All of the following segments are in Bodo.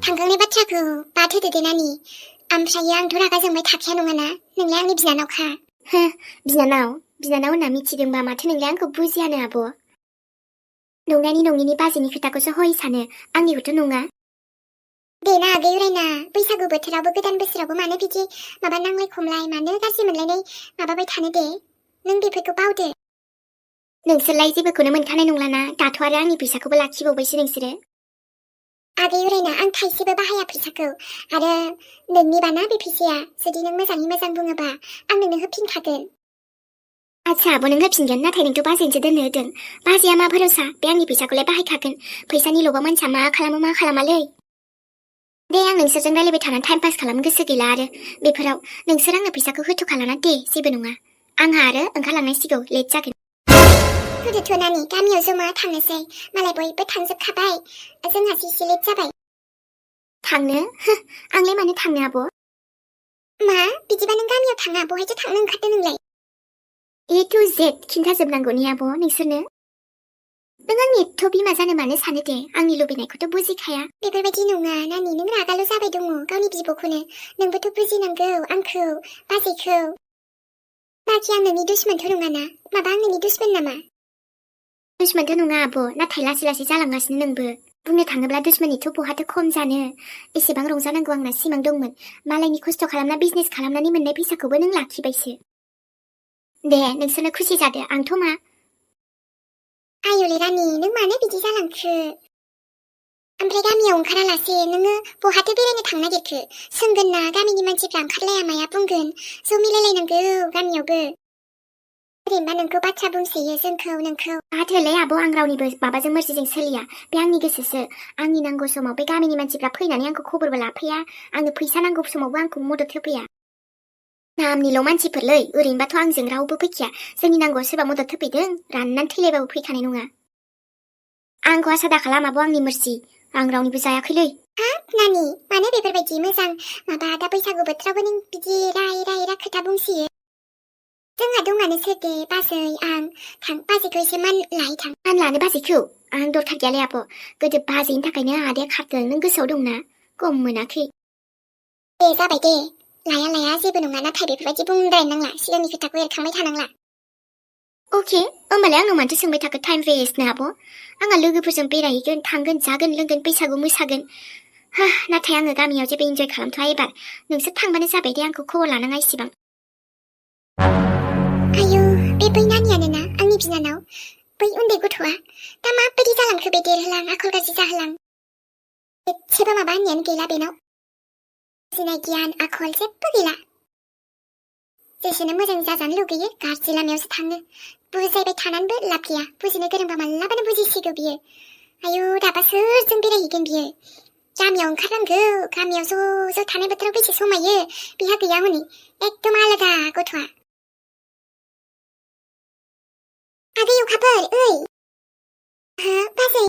थांखांनाय बाथ्राखौ बाद होदो दे नानि। ओमफ्रायो आंथ' रागा जोंबाय थाखाया नङाना, नोंलाय आंनि बिनानावखा। बिनानाव होनना मिथिदोंबा माथो नोंलाय आंखौ बुजियानो आब'। नंनायनि नङिनि बाजैनि खोथाखौसो हय सानो, आंनिखौथ' नङा। दे ना आगै उरायना, बैसागु बोथोरावबो गोदान बोसोरावबो मानो बिदि माबा नांलाय खमलाय, मानो गाज्रि मोनलायनाय माबाबाय थानो दे। नों बेफोरखौ बावदो। नोंसोरलाय जेबोखौनो मोनखानाय नंलाना, दाथ' आरो आंनि फैसाखौबो लाखिबावबायसो नोंसोरो। आगै उरायना, आं थाइसेबो बाहाया फैसाखौ, आरो नोंनिबाना बे फैसाया, जुदि नों मोजाङै मोजां बुङोबा आं नोंनो होफिनखागोन। आच्छा आब' नों होफिनगोन, नाथाय नोंथ' बाजैनोसो दोननो होदों। बाजैया मा भरोसा, बे आंनि फैसाखौलाय बाहायखागोन। फैसानि लबाव मानसिया मा खालामो मा खालामालै। दे आं नोंसोरजों रायलायबाय थानानै टाइम पास खालामनो गोसो गैला आरो बेफोराव। नोंसोर आंनो फैसाखौ होथ'खालाना दे, जेबो नङा। आंहा आरो ओंखारलांनांसिगौ, लेट जागोन। होदोथ' नानि, गामियाव जमा थांनोसै, मालाय बयबो थांजोबखाबाय, जोंहासो एसे लेट जाबाय। थांनो? आंलाय मानो थांनो आब'? मा? बिदिबा नों गामियाव थाङा, बहायथो थांनो ओंखारदों नोंलाय? ए टु जेड खिन्थाजोबनांगौनि आब' नोंसोरनो? नों आंनि एथ' बिमा जानो मानो सानो दे, आंनि लुबैनायखौथ' बुजिखाया। बेफोरबायदि नङा नानि, नों रागाल' जाबाय दङ गावनि बिब'खौनो। नोंबोथ' बुजिनांगौ आंखौ, बाजैखौ। बाखि आं नोंनि दुश्मनथ' नङाना, माबा आं नोंनि दुश्मन नामा? दुश्मनथ' नङा आब', नाथाय लासै लासै जालांगासिनो नोंबो। बुंनो थाङोब्ला दुश्मनिथ' बहाथो खम जानो। एसेबां रंजानांगौ आंना सिमां दंमोन, मालायनि खस्थ' खालामना बिजनेस खालामनानै मोननाय फैसाखौबो नों लाखिबायसो। दे नोंसोरनो खुसि जादो, आंथ' मा। आयलै रानि, नों मानो बिदि जालांखो? ओमफ्राय गामियाव ओंखारालासे नोङो बहाथो बेरायनो थांनो नागिरखो? सोंगोन ना गामिनि मानसिफ्रा ओंखारलाया माया बुंगोन? ज' मिलायलायनांगौ गामियावबो। ओरैनोबा नोंखौ बाथ्रा बुंसोयो जोंखौ नोंखौ। हाथोलै आब', आं रावनिबो माबाजों मर्जिजों सोलिया, बे आंनि गोसोसो। आंनि नांगौ समाव बे गामिनि मानसिफ्रा फैनानै आंखौ खबरबो लाफैया, आंनो फैसा नांगौ समावबो आंखौ मदद होफैया। नामनिल' मानसिफोरलै, ओरैनोबाथ' आंजों रावबो फैखाया। जोंनि नांगौआव सोरबा मदद होफैदों, राननानै थैलायबाबो फैखानाय नङा। आंखौ आसा दाखालाम आब', आंनि मर्जि, आं रावनिबो जायाखैलै। हाब नानि, मानो बेफोरबायदि मोजां माबा दा बैसागु बोथोरावबो नों बिदि राय खोथा बुंसोयो? जोंहा दंआनो सोरदे, बाजै आं। थां, बाजैखौ एसे मान लाहैथां। मान लानो बाजैखौ? आं दरखार गैयालै आब', गोदो बाजैनि थाखायनो आदाया खारदों, नों गोसोआव दंना? गम मोनाखै। दे जाबाय दे, लाया जेबो नङा, नाथाय बेफोरबायदि बुंद्रायनो नांला, सिगांनि खोथाखौ एरखांबाय थानांला। अके, होमबालाय आंनाव मानोथो सोंबाय थाखो टाइम वेस्ट ना आब'? आंहा लोगोफोरजों बेरायहैगोन, थांगोन, जागोन, लोंगोन, बैसागु मोसागोन। नाथाय आङो गामियाव जेबो इन्जय खालामथ'आ एबार। नोंसोर थांबानो जाबाय दे, आंखौ खबर लानाङा इसिबां। आयौ, बै नानियानो ना आंनि बिनानाव, बै उन्दै गथ'आ दा माबायदि जालांखो बे देरहोलां, आखल गाज्रि जाहोलां। एसेबो माबा होननायानो गैला बेनाव। बुजिनाय गियान आखल जेबो गैला। जेसेनो मोजां जाजानो लुगैयो गाज्रि लामायावसो थाङो। बुजायबाय थानानैबो लाब गैया, बुजिनो गोरोंबा मालाबानो बुजिसिगौ बियो। आयौ, दाबा सोरजों बेरायहैगोन बियो? गामियाव ओंखारनांगौ, गामियाव ज' थानाय बोथोराव बेसे समायो, बिहा गैया हनै, एकदम आलादा गथ'आ। आगै अखाफोर, ओइ। बाजै।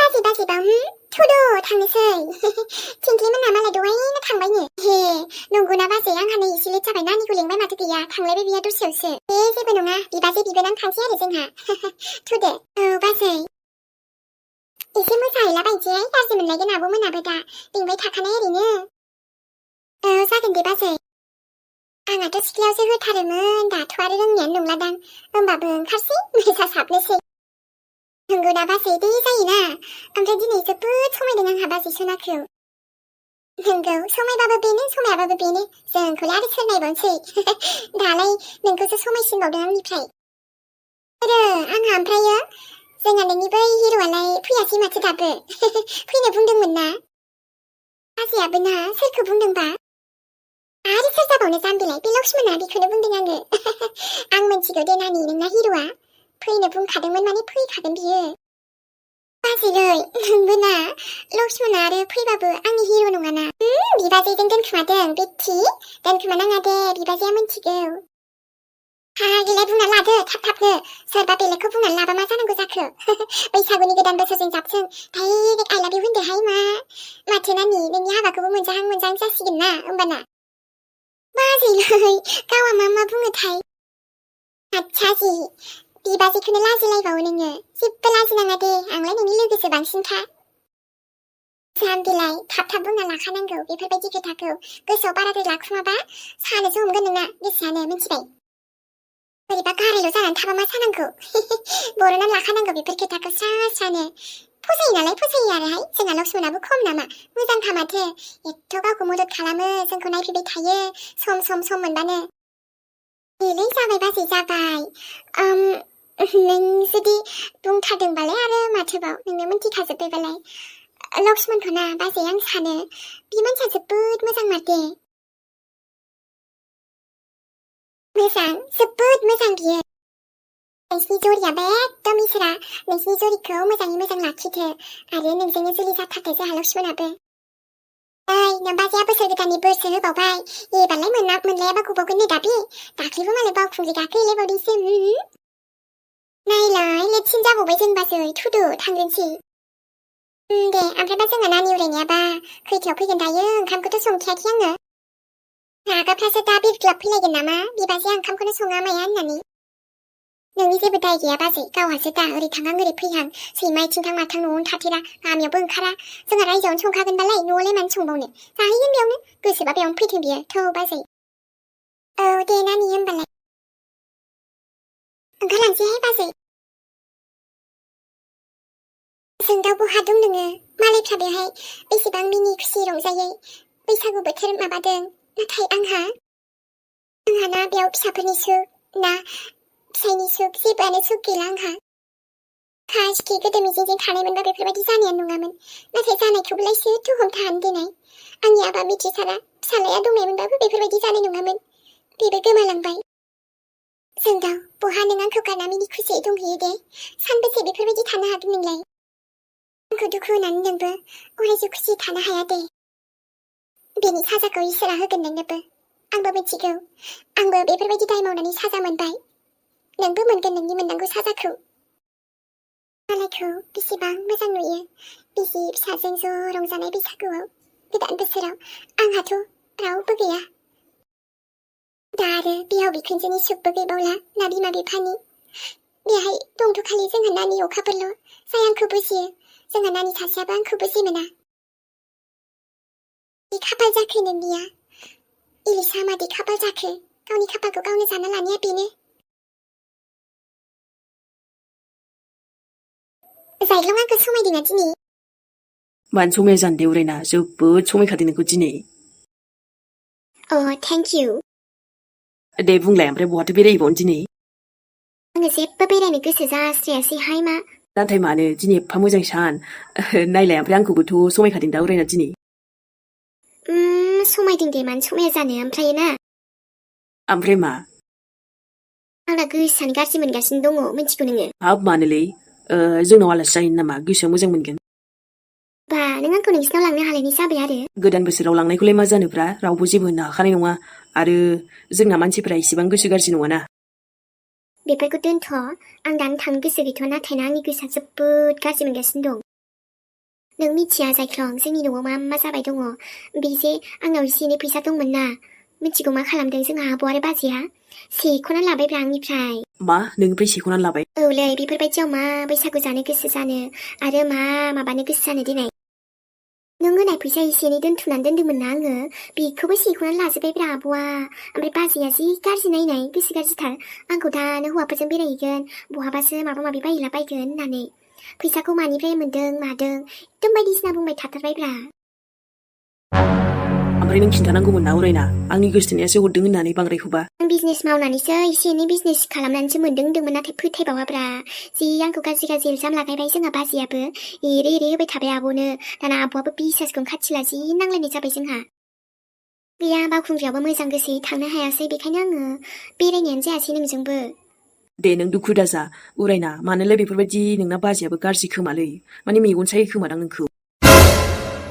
बाजै बा, थुदो थांनोसै। थिंख्लिमोना मालाय दहायनो थांबायनो। हे, नंगौना बाजै, आंहा नै एसे लेट जाबाय, नानिखौ लेंबाय माथो गैया, थांलायबाय बिया दसेयावसो। जेबो नङा, बिबाजै बिबोनां थांसै आरो जोंहा। थुदो। औ बाजै। एसे मोसाहैलाबायनोसै, गाज्रि मोनलायगोन आब' मोनाबो दा, लिंबाय थाखानाय ओरैनो। औ जागोन दे बाजै। आंहाथ' सिख्लायावसो होथारोमोन, दाथ' आरो रोंनायानो नंलादां, होमबाबो ओंखारसै, मोसासाबनोसै। नंगौना बाजै, दे जायोना, ओमफ्राय दिनै जोबोद समायदों आंहा बाजै सनाखौ। नंगौ, समायबाबो बेनो, समायाबाबो बेनो, जोंखौलाय आरो सोर नायबावनोसै। दालाय नोंखौसो समायसिनबावदों आंनिफ्राय। आंहा ओमफ्रायो, जोंहा नोंनि बै हिर'आलाय फैयासै माथो दाबो। फैनो बुंदोंमोन ना? बाजैयाबो ना, सोरखौ बुंदोंबा? आरो सोर जाबावनो जाम्बिलाय, बे लक्ष्मणआ, बेखौनो बुंदों आङो। आं मिथिगौ दे नानि, नोंना हिर'आ फैनो बुंखादोंमोन माने फैखागोन बियो। बाजैलै, नोंबोना, लक्ष्मणआ आरो फैबाबो आंनि हिर' नङाना। बिबाजैजों दोनखुमादों, बेथि दोनखुमानाङा दे, बिबाजैया मिथिगौ। हागिलाय बुंना लादो थाब-थाबनो, सोरबा बेलेगखौ बुंनानै लाबा मा जानांगौ जाखो? बैसागुनि गोदान बोसोरजों जाबजों डाइरेक्ट आइ लाभ इउ होनदोहाय मा? माथो नानि, नोंनि हाबाखौबो मोनजाहां जासिगोन ना होमबाना। बाजैलै, गावआ मा बुङोथाय? आच्छा जि, बिबाजैखौनो लाजिलायबावो नोङो, जेबो लाजिनाङा दे, आंलाय नोंनि लोगोसो बांसिनखा। जाम बिलाइ थाब बुंना लाखानांगौ बेफोरबायदि खोथाखौ गोसोआव बाराद्राय लाखुमाबा सानोसो हमगोन नोंना गोसोआनो मिथिबाय बोरैबा गारायल' जानानै थाबा मा जानांगौ बर'ना लाखानांगौ बेफोर खोथाखौ स्रानो फसायो नालाय फसायो आरोहाय जोंहा लक्ष्मणाबो खम नामा मोजांखा माथो एथ' गावखौ मदद खालामो जोंखौ नायफैबाय थायो सम मोनबानो देलै जाबाय बाजै जाबाय नों जुदि बुंथारदोंबालाय आरो माथोबाव नोंनो मिन्थिखाजोब्बायबालाय लक्ष्मणखौ ना बाजै आं सानो बि मानसिया जोबोद मोजां माथो मोजां जोबोद मोजां बियो नोंसिनि जरियाबो एकदम इसोरा नोंसिनि जरिखौ मोजाङै मोजां लाखिथो आरो नोंजोंनो जुलि जाथारथो जोंहा लक्ष्मणाबो ओइ नों बाजैया बोसोर गोदाननि बोरसो होबावबाय एबारलाय मोनलायाबा गबावगोन नै दाबि दाख्लैबो मालाय बावखुंग्रि गाखोहैलायबावदोंसो नायलाय लेटसिन जाबावबाय जों बाजै थुदो थांग्रोनोसै दे ओमफ्रायबा जोंहा नानि उरायनायाबा खैथायाव फैगोन दायो ओंखामखौथ' संखायाखै आङो रागाफ्रासो दा बिरग्लाब फैलायगोन नामा बिबाजैया ओंखामखौनो सङा माया होननानै नोंनि जेबो दाय गैया बाजै गावहासो दा ओरै थांहां ओरै फैहां सैमा आथिंथां माथां न'आवनो थाथेरा गामियावबो ओंखारा जोंहा रायजोआवनो संखागोनबालाय न'आवलाय मानो संबावनो जाहैगोन बेयावनो गोसोबा बेयावनो फैथों बियो थौ बाजै औ दे नानि होमबालाय ओंखारलांसैहाय बाजै जोंदाव बहा दं नोङो मालायफ्रा बेवहाय बेसेबां मिनि खुसि रंजायै बैसागु बोथोर माबादों नाथाय आंहा ना बेयाव फिसाफोरनि सुख ना फिसायनि सुख जेबोआनो सुख गैला आंहा खासखि गोदो मिजिंजों थानाय मोनबा बेफोरबायदि जानायानो नङामोन नाथाय जानायखौबोलाय सोरथो हमथाहानो देनाय आंनि आबा मिथिसारा फिसालाया दंनायमोनबाबो बेफोरबायदि जानाय नङामोन बेबो गोमालांबाय जोंदाव बहा नों आंखौ गारना मिनि खुसियै दंहैयो दे सानबेसे बेफोरबायदि थानो हागोन नोंलाय आंखौ दुखु होनानै नोंबो अरायजो खुसि थानो हाया दे बेनि साजाखौ इसोरा होगोन नोंनोबो आंबो मिथिगौ आंबो बेफोरबायदि दाय मावनानै साजा मोनबाय नोंबो मोनगोन नोंनि मोननांगौ साजाखौ मालायखौ बेसेबां मोजां नुयो बिसि फिसाजों ज' रंजानाय बैसागुआव गोदान बोसोराव आंहाथ' रावबो गैया दा आरो बिहाव बिखुनजोनि सुखबो गैबावला ना बिमा बिफानि बेहाय दंथ' खालि जोंहा नानि अखाफोरल' जाय आंखौ बुजियो जोंहा नानि सासेयाबो आंखौ बुजि मोना बे खाफाल जाखो नोंनिया इलिसा मादि खाफाल जाखो गावनि खाफालखौ गावनो जाना लानाया बेनो जायख्लं आंखौ समायदोंना दिनै मानो समाया जानो दे उरायना जोबोद समायखादों नोंखौ दिनै थेंक इउ दे बुंलाय ओमफ्राय बहाथो बेरायहैबावनो दिनै आङो जेबो बेरायनो गोसो जास्रायासैहाय मा नाथाय मानो दिनै एफा मोजां सान नायलाय ओमफ्राय आंखौबोथ' समायखादों दा उरायना दिनै समायदों दे मानो समाया जानो ओमफ्राय ना ओमफ्राय मा आंना गोसोआनो गाज्रि मोनगासिनो दङ मिथिगौ नोङो हाब मानोलै जोंनाव आलासि जाहैनो नामा गोसोआ मोजां मोनगोन बा नों आंखौ नोंसिनाव लांनो हालायनि जाबाय आरो गोदान बोसोराव लांनायखौलाय मा जानोब्रा रावबो जेबो होननो हाखानाय नङा आरो जोंना मानसिफोरा इसेबां गोसो गाज्रि नङाना बेफोरखौ दोनथ' आं दानो थांनो गोसो गैथ'वा नाथाय ना आंनि गोसोआ जोबोद गाज्रि मोनगासिनो दं नों मिथिया जायख्लं जोंनि न'आव मा जाबाय दङ बे जे आंनाव एसे एनै फैसा दंमोन ना मिथिगौ मा खालामदों जोंहा आब' आरो बाजैया सेख'नानै लाबायब्रा आंनिफ्राय मा नोंनिफ्राय सेख'नानै लाबाय औलै बेफोरबायदियाव मा बैसागु जानो गोसो जानो आरो मा माबानो गोसो जानो देनाय नों होनाय फैसा एसे एनै दोनथुमनानै दोन्दोंमोन ना आङो बेखौबो सेख'नानै लाजोब्बायब्रा आब'आ ओमफ्राय बाजैया जि गाज्रि नायनाय गोसो गाज्रिथार आंखौ दानो हौवाफोरजों बेरायहैगोन बहाबासो माबा माबि बायहैला बायगोन होननानै फैसाखौ मानिफ्राय मोन्दों मादों एकदम बायदिसिना बुंबाय थाथारबायब्रा ओमफ्राय नों खिन्थानांगौमोन ना उरायना आंनि गोसोथोनायासो हरदों होननानै बांद्रायखौबा आं बिजनेस मावनानैसो एसे एनै बिजनेस खालामनानैसो मोन्दों होन्दोंमोन नाथाय फोथायबावाब्रा जि आंखौ गाज्रि गाज्रि इल्जाम लागायबाय जोंहा बाजैयाबो एरै एरै होबाय थाबाय आब'नो दाना आब'आबो बिसासखौनो खाथिला जि नांलायनाय जाबाय जोंहा गैया बावखुंग्रियावबो मोजां गोसोयै थांनो हायासै बेखायनो आङो बेरायनायानो जायासै नोंजोंबो दे नों दुखु दाजा उरायना मानोलाय बेफोरबायदि नोंना बाजैयाबो गाज्रि खोमालै माने मेगन सायो खोमादां नोंखौ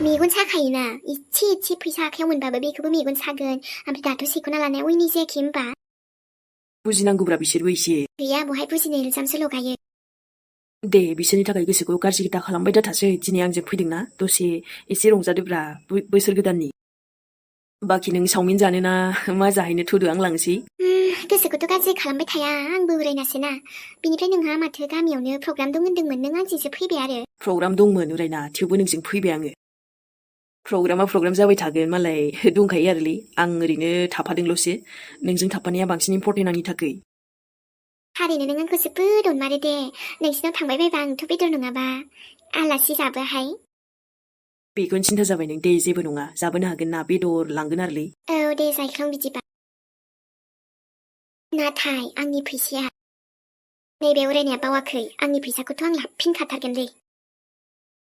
मेगन साखायोना इसे फैसा आखायाव मोनबाबो बेखौबो मेगन सागोन ओमफ्राय दाथ' सेख'ना लानाया उइनि जायाखै होमबा बुजिनांगौब्रा बिसोरबो एसे गैया बहाय बुजिनो इल्जामसो लगायो दे बिसोरनि थाखाय गोसोखौ गाज्रि दा खालामबाय दाथासै दिनै आंजों फैदोंना दसे एसे रंजादोब्रा बोसोर गोदाननि बाखि नों चावमिन जानोना मा जाहैनो थुदो आं लांसै गोसोखौथ' गाज्रि खालामबाय थाया आंबो उरायनासोना बिनिफ्राय नोंहा माथो गामियावनो प्रग्राम दं होन्दोंमोन नों आंजोंसो फैबाय आरो प्रग्राम दंमोन उरायना थेवबो नोंजों फैबाय आङो प्रग्रामा प्रग्राम जाबाय थागोन मालाय दंखायो आरोलै आं ओरैनो थाफादोंल'सो नोंजों थाफानाया बांसिन इम्परटेन्ट आंनि थाखाय थारैनो नों आंखौ जोबोद अनमारो दे नोंसिनाव थांबाय बायबा आंथ' बेदर नङाबा आलासि जाबोहाय बेखौनो सिन्था जाबाय नों दे जेबो नङा जाबोनो हागोन ना बेदर लांगोन आरोलै औ दे जायख्लं बिदिबा नाथाय आंनि फैसाया नैबे उरायनाया बावाखै आंनि फैसाखौथ' आं लाफिनखाथारगोनलै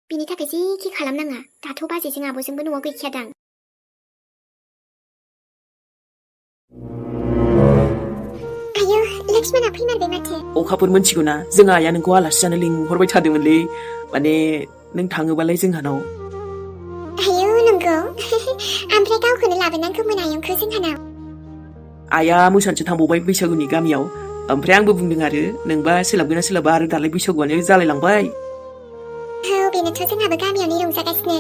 बिनि थाखाय जेखि खालामनाङा दाथ' बाजैजों आब'जोंबो न'आव गैखायादां आयौ लक्ष्मणा फैमारबाय माथो अखाफोर मोनथिगौ ना जोंहा आइया नोंखौ आलासि जानो लिंहरबाय थादोंमोनलै माने नों थाङोबालाय जोंहानाव आयौ नंगौ ओमफ्राय गावखौनो लाबोनांगौमोन आयंखौ जोंहानाव आइया मोसानोसो थांबावबाय बैसागुनि गामियाव ओमफ्राय आंबो बुंदों आरो नोंबा सोलाबगोन ना सोलाबा आरो दालाय बैसागुआनो जालायलांबाय औ बेनोथ' जोंहाबो गामियावनो रंजागासिनो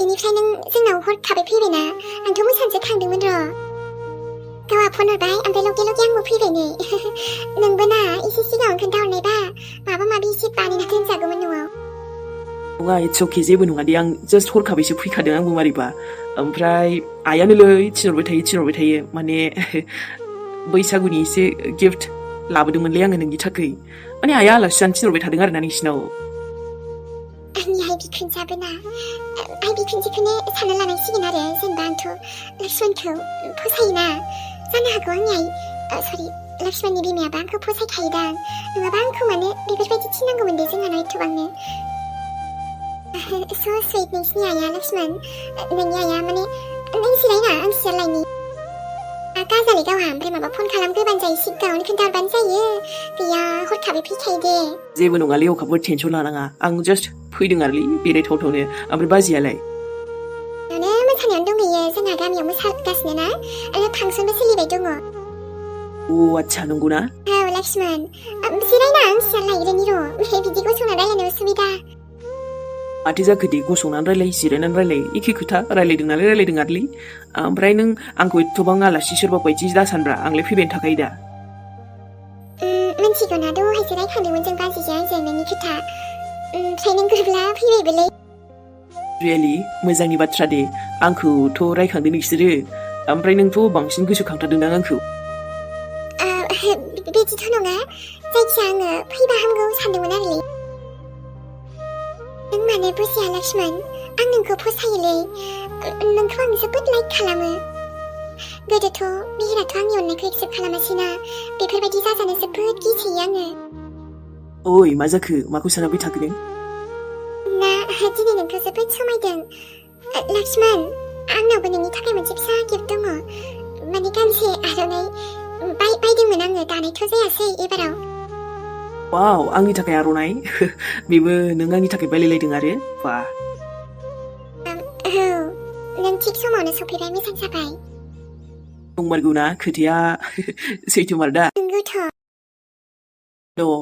इनिफ्राय नों जोंनाव हरखाबै फैबायना आंथ' मोसानोसो थांदोंमोन र' गावहा फन हरबाय ओमफ्राय लगे लगे आंबो फैबाय नै नोंबो ना एसे सिगाङावनो खोन्थाहरनायबा माबा माबि एसे बानायना दोनजागौमोन न'आव नङा इट्स अके जेबो नङा दे आं जास्ट हरखाबैसो फैखादों आंबो मारैबा ओमफ्राय आइयानोलै थिनहरबाय थायो माने बैसागुनि एसे गिफ्ट लाबोदोंमोनलै आङो नोंनि थाखाय माने आइया आलासि जानो थिनहरबाय थादों आरोना नोंसिनाव आंनि आइ बिखुनजोआबो ना आइ बिखुनजोखौनो सानना लानांसिगोन आरो जेनेबा आंथ' लक्ष्मणखौ फसायोना जानो हागौ आंनि आइ सरि लक्ष्मणनि बिमायाबो आंखौ फसायखायोदां नङाबा आंखौ मानो बेफोरबायदि थिननांगौमोन दे जोंहानाव एथ'बांनो स' स्वीट नोंसिनि आइया लक्ष्मण नोंनि आइया माने नों जिरायना आं सियारलायनि गाजालै गावहा ओमफ्राय माबा फन खालामग्रोबानो जायो सिगाङावनो खोन्थाहरबानो जायो गैया हरखाबै फैखायो दे जेबो नङालै अखाफोर टेनसन लानाङा आं जास्ट फैदों आरोलै बेरायथावथावनो ओमफ्राय बाजैयालाय मोसानायावनो दंहैयो जोंहा गामियाव मोसागासिनो ना आरो फांसनबो सोलिबाय दङ अ आच्छा नंगौना औ लक्ष्मण जिरायना आं सियारलायग्रोनि र' बिदि गसंना रायलायनो उसुबिदा माथो जाखो दे गसंनानै रायलाय जिरायनानै रायलाय एखे खोथा रायलायदों आरोलै ओमफ्राय नों आंखौ एथ'बां आलासि सोरबा बायदि दासानब्रा आंलाय फैबायानो थाखायो दा मिथिगौ ना दहायसो रायखांदोंमोन जों बाजैजों आंजों नोंनि खोथा ओमफ्राय नों गुरब्ला फैबायबोलै रियेलि मोजांनि बाथ्रा दे आंखौथ' रायखांदों नोंसोरो ओमफ्राय नोंथ' बांसिन गोसोखांथारदोंदां आंखौ बिदिथ' नङा जायखिया आङो फैबा हामगौ सानदोंमोन आरोलै नों मानो बुजिया लक्ष्मण आं नोंखौ फसायोलै नोंखौ आं जोबोद लाइक खालामो गोदोथ' मिहिराथ' आंनि अननायखौ एक्सेप्ट खालामासैना बेफोरबायदि जाजानो जोबोद गिसोयो आङो ओइ मा जाखो माखौ सानाबबाय थाखो नों ना दिनै नोंखौ जोबोद समायदों लक्ष्मण आंनावबो नोंनि थाखाय मोनसे फिसा गिफ्ट दङ माने गांसे आर'नाइ बायदोंमोन आङो दानायथ' जायासै एबाराव वाव आंनि थाखाय आर'नाइ बेबो नों आंनि थाखाय बायलायलायदों आरो बा औ नों थिग समावनो सफैबाय मोजां जाबाय नंमारगौ ना खोथाया सैथोमार दा नंगौथ'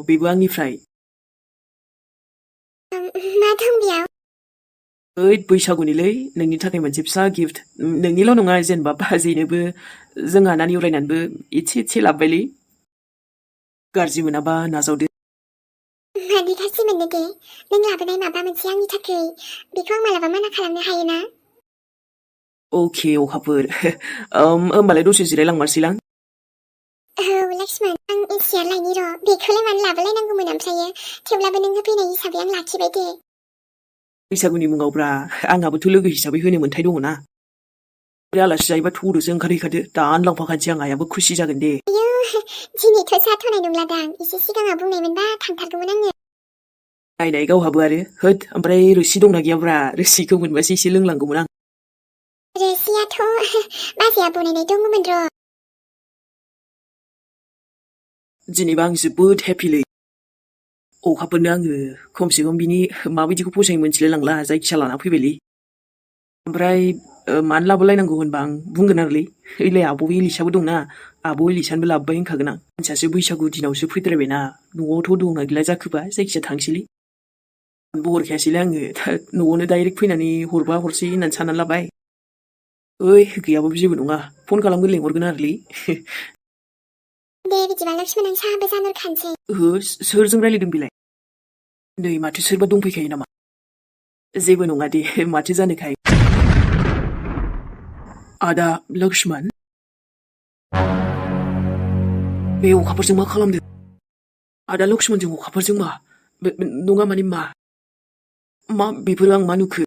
बेबो आंनिफ्राय मा दं बेयाव ओइ बैसागुनिलै नोंनि थाखाय मोनसे फिसा गिफ्ट नोंनिल' नङा जेनेबा बाजैनोबो जोंहा नानि उरायनानैबो एसे लाबोबायलै गाज्रि मोनाबा नाजावदो मानि गाज्रि मोननो दे नों लाबोनाय माबा मोनसे आंनि थाखाय बेखौ आं मालाबा माना खालामनो हायोना अके अखाफोर होमबालाय दसे जिरायलांमारसैलां औ लक्ष्मण आं सियारलायनि र' बेखौलाय मानो लाबोलायनांगौमोन ओमफ्रायो थेवब्लाबो नों होफैनाय हिसाबै आं लाखिबाय दे बैसागुनि मुङावब्रा आंहाबोथ' लोगो हिसाबै होनो मोन्थाय दङ ना आलासि जायोबा थौदोसो ओंखारहैखादो दानो लांफाखानोसै आं आइयाबो खुसि जागोन दे आयौ दिनैथ' जाथ'नाय नंलादां एसे सिगाङाव बुंनायमोनबा थांथारगौमोन आङो नायनाय गावहाबो आरो होद ओमफ्राय रोसि दंना गैयाब्रा रोसिखौ मोनबासो एसे लोंलांगौमोन आं रोसियाथ' बाजैया बनायनाय दङमोन र' दिनैबा आं जोबोद हेपिलै अखाफोरनो आङो खमसे खम बिनि माबायदिखौ फसायो मोनथिलाय लांला जायखिया लाना फैबायलै ओमफ्राय मानो लाबोलायनांगौ होनबा आं बुंगोन आरोलै ओइलाय आब' इलिसाबो दंना आब' इलिसानोबो लाबोबाय होनखागोन आं मानसियासो बैसागु दिनावसो फैद्रायबायना न'आवथ' दंना गैला जाखोबा जायखिया थांसैलै हरखायासैलै आङो न'आवनो डाइरेक्ट फैनानै हरबा हरसै होननानै साननानै लाबाय ओइ गैयाबाबो जेबो नङा फन खालामगोन लेंहरगोन आरोलै दे बिदिबा लक्ष्मण आं साहाबो जानहरखानोसै ओहो सोरजों रायलायदों बेलाय नै माथो सोरबा दंफैखायो नामा जेबो नङा दे माथो जानोखाय आदा लक्ष्मण बे अखाफोरजों मा खालामदों आदा लक्ष्मणजों अखाफोरजों मा नङा माने मा बेफोरो आं मा नुखो